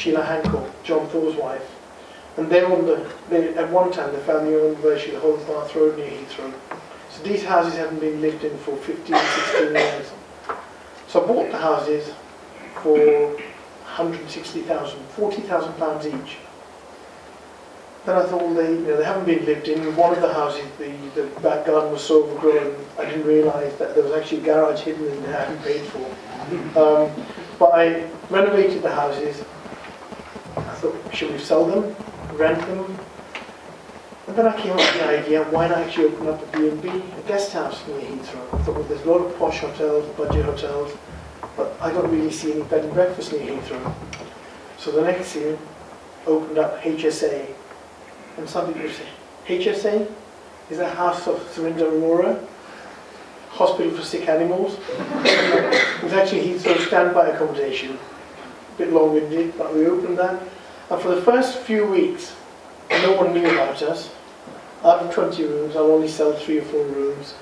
Sheila Hancock, John Thor's wife, and they owned at one time the family owned virtually the whole of Bath Road near Heathrow. So these houses haven't been lived in for 15, 16 years. So I bought the houses for 160,000, £40,000 each. Then I thought, well, they haven't been lived in. One of the houses, the back garden was so overgrown, I didn't realise that there was actually a garage hidden in there I hadn't paid for. But I renovated the houses. I thought, should we sell them, rent them? And then I came up with the idea, why not actually open up a B&B, a guest house near Heathrow? I thought, well, there's a lot of posh hotels, budget hotels, but I don't really see any bed and breakfast near Heathrow. So the next year, opened up HSA. And some people say, HSA is a House of Surinder Arora, hospital for sick animals. It's actually Heathrow standby accommodation, a bit long-winded, but we opened that. And for the first few weeks, no one knew about us. Out of 20 rooms, I'll only sell 3 or 4 rooms.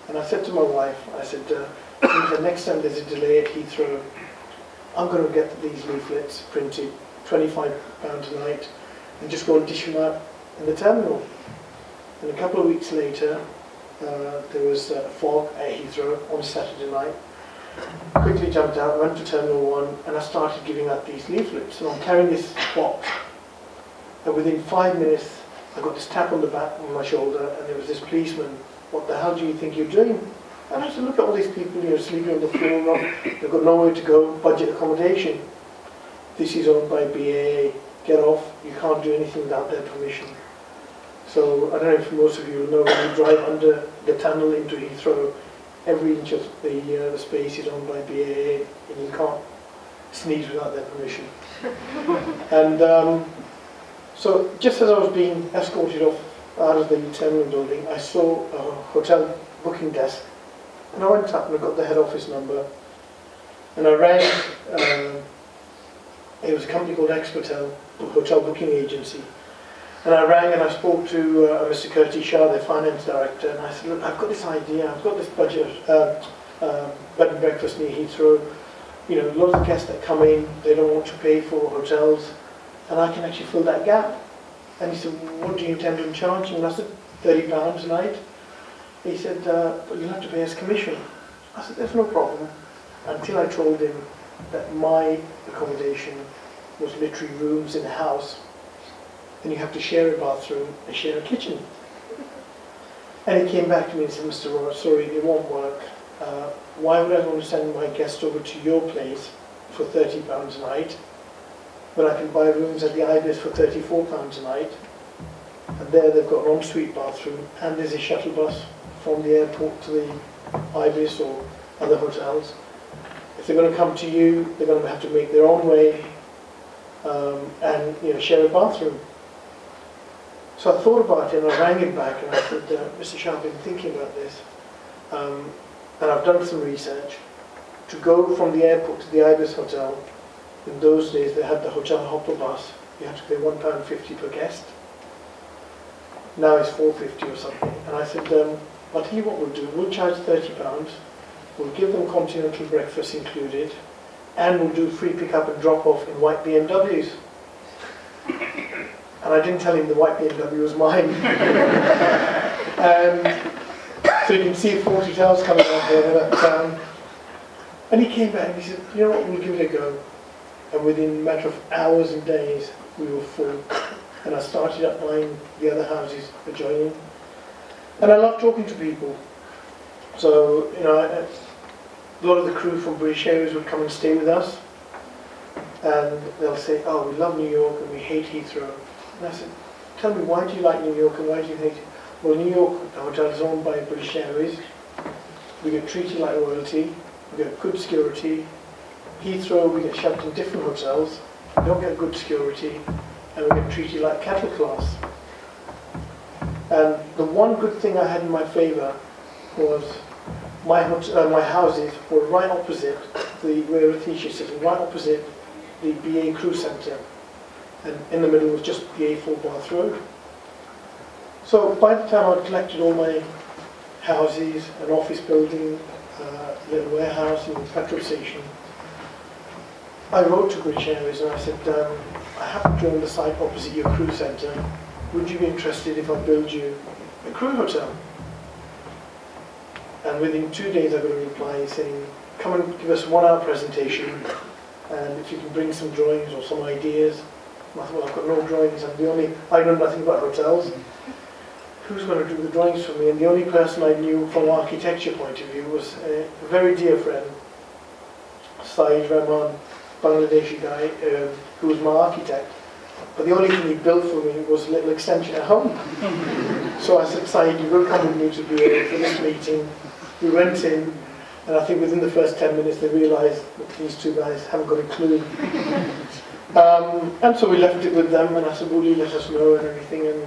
And I said to my wife, I said, the next time there's a delay at Heathrow, I'm going to get these leaflets printed, £25 a night, and just go and dish them out in the terminal. And a couple of weeks later, there was a fog at Heathrow on Saturday night. Quickly jumped out, went to Terminal 1, and I started giving out these leaflets. And I'm carrying this box, and within 5 minutes, I got this tap on the back of my shoulder, and there was this policeman. What the hell do you think you're doing? And I said, look at all these people, sleeping on the floor, they've got nowhere to go, budget accommodation. This is owned by BAA. Get off, you can't do anything without their permission. So I don't know if most of you know, when you drive under the tunnel into Heathrow, every inch of the space is owned by BAA, and you can't sneeze without their permission. And so just as I was being escorted off out of the terminal building, I saw a hotel booking desk, and I went up and I got the head office number, and I rang. It was a company called Expotel, a hotel booking agency. And I rang and I spoke to Mr. Curtis Shah, their finance director, and I said, look, I've got this idea, I've got this budget, bed and breakfast near Heathrow. Lots of guests that come in, they don't want to pay for hotels, and I can actually fill that gap. And he said, what do you intend on charging? And I said, £30 a night. He said, but you'll have to pay us commission. I said, there's no problem, until I told him that my accommodation was literally rooms in a house, and you have to share a bathroom and share a kitchen. And he came back to me and said, Mr. Arora, sorry, it won't work. Why would I want to send my guest over to your place for £30 a night when I can buy rooms at the Ibis for £34 a night? And there they've got an ensuite bathroom, and there's a shuttle bus from the airport to the Ibis or other hotels. If they're going to come to you, they're going to have to make their own way and share a bathroom. So I thought about it, and I rang him back and I said, Mr. Shah, I've been thinking about this, and I've done some research. To go from the airport to the Ibis Hotel, in those days they had the hotel hopper bus. You had to pay £1.50 per guest. Now it's £4.50 or something. And I said, I'll tell you what we'll do. We'll charge £30. We'll give them continental breakfast included, and we'll do free pick-up and drop-off in white BMWs. And I didn't tell him the white BMW was mine. And so you can see 40 towers coming out here. And he came back and he said, you know what, we'll give it a go. And within a matter of hours and days, we were full. And I started up buying the other houses adjoining. And I love talking to people. So, a lot of the crew from British Airways would come and stay with us. And they'll say, oh, we love New York and we hate Heathrow. And I said, tell me, why do you like New York and why do you hate it? Well, New York, the hotel is owned by British Airways. We get treated like royalty. We get good security. Heathrow, we get shoved in different hotels. We don't get good security. And we get treated like cattle class. And the one good thing I had in my favour was my houses were right opposite where Letitia is sitting, right opposite the BA Crew Centre. And in the middle was just BA4 Bath Road. So by the time I'd collected all my houses, an office building, a little warehouse and a petrol station, I wrote to British Airways and I said, I happen to own the site opposite your crew centre. Would you be interested if I build you a crew hotel? And within 2 days I got a reply saying, come and give us a 1-hour presentation, and if you can bring some drawings or some ideas. I thought, well, I've got no drawings, I know nothing about hotels. Who's going to do the drawings for me? And the only person I knew from an architecture point of view was a very dear friend, Saeed Rahman, Bangladeshi guy, who was my architect. But the only thing he built for me was a little extension at home. So I said, Saeed, you will come with me to for this meeting. We went in, and I think within the first 10 minutes they realised that these two guys haven't got a clue. And so we left it with them, and I said, will you let us know and everything? And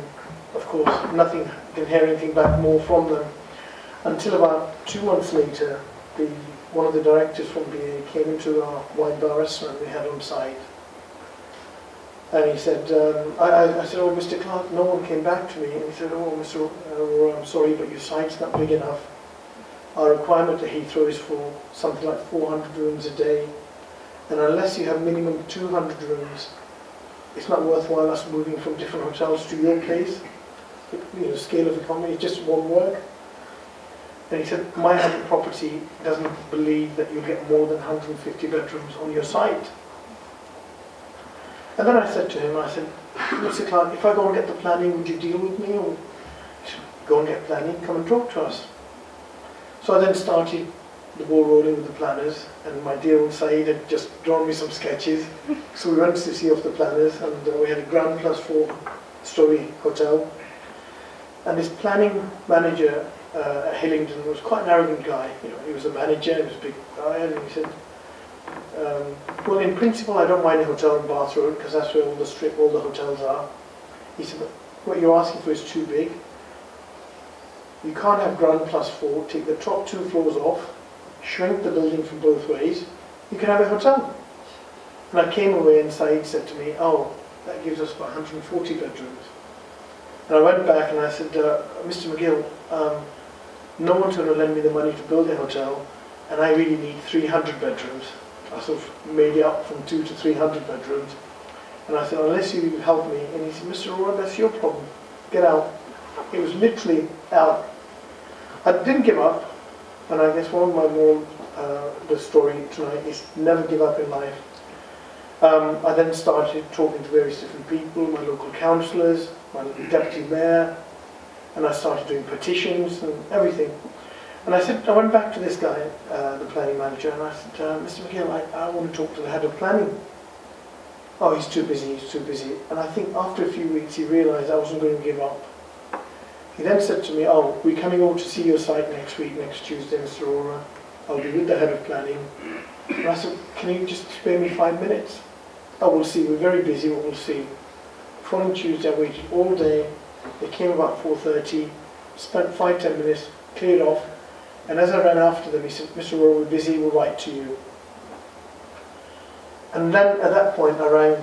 of course, nothing, didn't hear anything back more from them. Until about 2 months later, one of the directors from BA came into our wine bar restaurant we had on site. And he said, I said, oh, Mr. Clark, no one came back to me. And he said, oh, Mr. Arora, I'm sorry, but your site's not big enough. Our requirement at Heathrow is for something like 400 rooms a day. And unless you have minimum 200 rooms, it's not worthwhile us moving from different hotels to your place. Scale of economy, it just won't work. And he said, my property doesn't believe that you'll get more than 150 bedrooms on your site. And then I said to him, I said, Mr. Clark, if I go and get the planning, would you deal with me? Or go and get planning, come and talk to us. So I then started the ball rolling with the planners, and my dear old Saeed had just drawn me some sketches. So we went to see off the planners, and we had a ground plus 4-story hotel. And this planning manager at Hillingdon was quite an arrogant guy. He was a manager, he was a big guy, and he said, well, in principle, I don't mind a hotel in Bath Road because that's where all the hotels are. He said, but what you're asking for is too big. You can't have ground plus 4, take the top 2 floors off, shrink the building from both ways, you can have a hotel. And I came away and Saeed said to me, oh, that gives us about 140 bedrooms. And I went back and I said, Mr. McGill, no one's going to lend me the money to build a hotel, and I really need 300 bedrooms. I sort of made it up from 200 to 300 bedrooms. And I said, unless you help me. And he said, Mr. Arora, that's your problem. Get out. It was literally out. I didn't give up. And I guess one of my moral, the story tonight is never give up in life. I then started talking to various different people, my local councillors, my deputy mayor, and I started doing petitions and everything. And I went back to this guy, the planning manager, and I said, Mr. McGill, I want to talk to the head of planning. Oh, he's too busy, he's too busy. And I think after a few weeks he realised I wasn't going to give up. He then said to me, oh, we're coming over to see your site next week, next Tuesday, Mr. Arora. I'll be with the head of planning. And I said, can you just spare me 5 minutes? Oh, we'll see, we're very busy, but we'll see. Following Tuesday, I waited all day. They came about 4:30, spent 5-10 minutes, cleared off. And as I ran after them, he said, Mr. Arora, we're busy, we'll write to you. And then at that point, I rang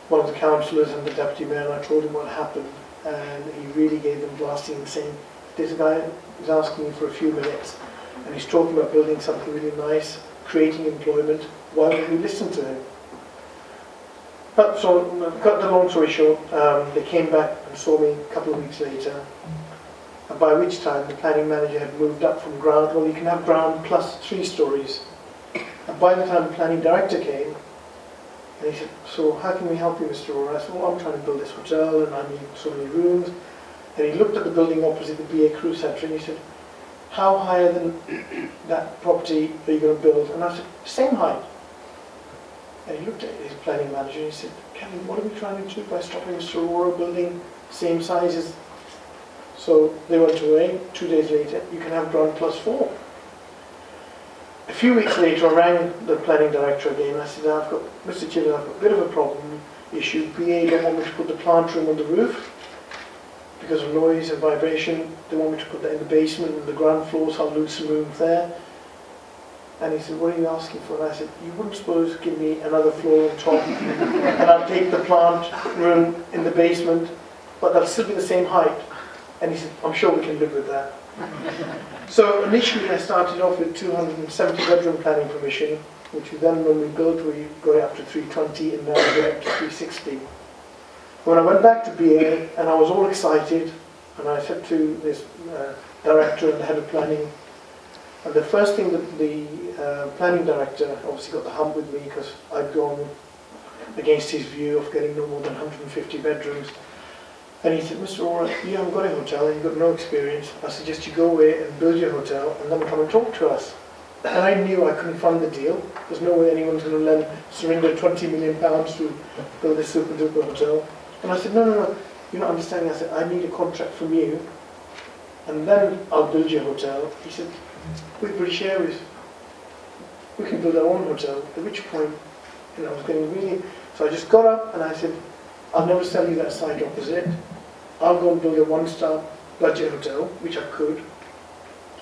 one of the councillors and the deputy mayor, and I told him what happened. And he really gave them blasting and saying, this guy is asking me for a few minutes, and he's talking about building something really nice, creating employment. Why won't we listen to him? But so, cut the long story short, they came back and saw me a couple of weeks later. And by which time the planning manager had moved up from ground. Well, you can have ground plus 3 stories. And by the time the planning director came, and he said, so how can we help you, Mr. Arora? I said, well, I'm trying to build this hotel and I need so many rooms. And he looked at the building opposite the BA Crew Centre and he said, how higher than that property are you going to build? And I said, same height. And he looked at his planning manager and he said, Kevin, what are we trying to do by stopping Mr. Arora building same size as? So they went away. 2 days later, you can have ground plus 4. A few weeks later, I rang the planning director again. I said, Mr. Children, I've got a bit of a problem issue. BA don't want me to put the plant room on the roof because of noise and vibration. They want me to put that in the basement and the ground floor, so I'll lose some room there. And he said, what are you asking for? And I said, you wouldn't suppose give me another floor on top and I'll take the plant room in the basement, but that'll still be the same height. And he said, I'm sure we can live with that. So initially I started off with 270 bedroom planning permission, which we then, when we built, we got it up to 320, and now we got up to 360. When I went back to BA, and I was all excited, and I said to this director and the head of planning, and the first thing that the planning director obviously got the hump with me because I'd gone against his view of getting no more than 150 bedrooms. And he said, Mr. Arora, you haven't got a hotel, you've got no experience. I suggest you go away and build your hotel and then come and talk to us. And I knew I couldn't fund the deal. There's no way anyone's going to lend Surinder £20 million to build this super duper hotel. And I said, no, you're not understanding. I said, I need a contract from you, and then I'll build your hotel. He said, with British Airways, we can build our own hotel. At which point, I was getting really... So I just got up and I said, I'll never sell you that site opposite. I'll go and build a one-star budget hotel, which I could,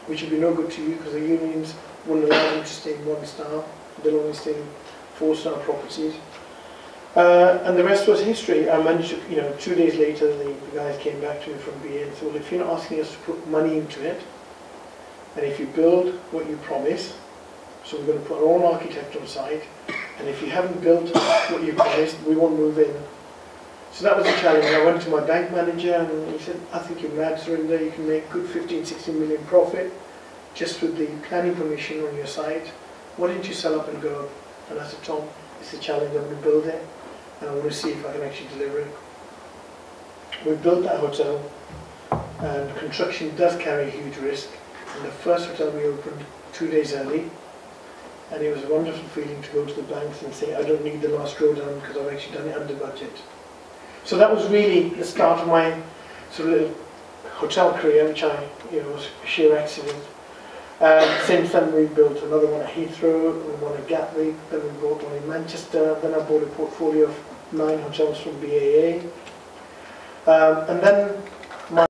which would be no good to you because the unions wouldn't allow them to stay in one-star. They'll only stay in four-star properties. And the rest was history. I managed to, 2 days later, the guys came back to me from BA and said, well, if you're not asking us to put money into it, and if you build what you promise, so we're going to put our own architect on site, and if you haven't built what you promised, we won't move in. So that was the challenge. I went to my bank manager and he said, I think you're mad, Surinder, you can make good 15-16 million profit just with the planning permission on your site. Why didn't you sell up and go? And I said, Tom, it's a challenge, I'm going to build it, and I want to see if I can actually deliver it. We built that hotel, and construction does carry a huge risk. And the first hotel we opened 2 days early, and it was a wonderful feeling to go to the banks and say, I don't need the last drawdown because I've actually done it under budget. So that was really the start of my sort of hotel career, which was sheer accident. Since then we built another one at Heathrow, we one at Gatwick, then we bought one in Manchester, then I bought a portfolio of 9 hotels from BAA. And then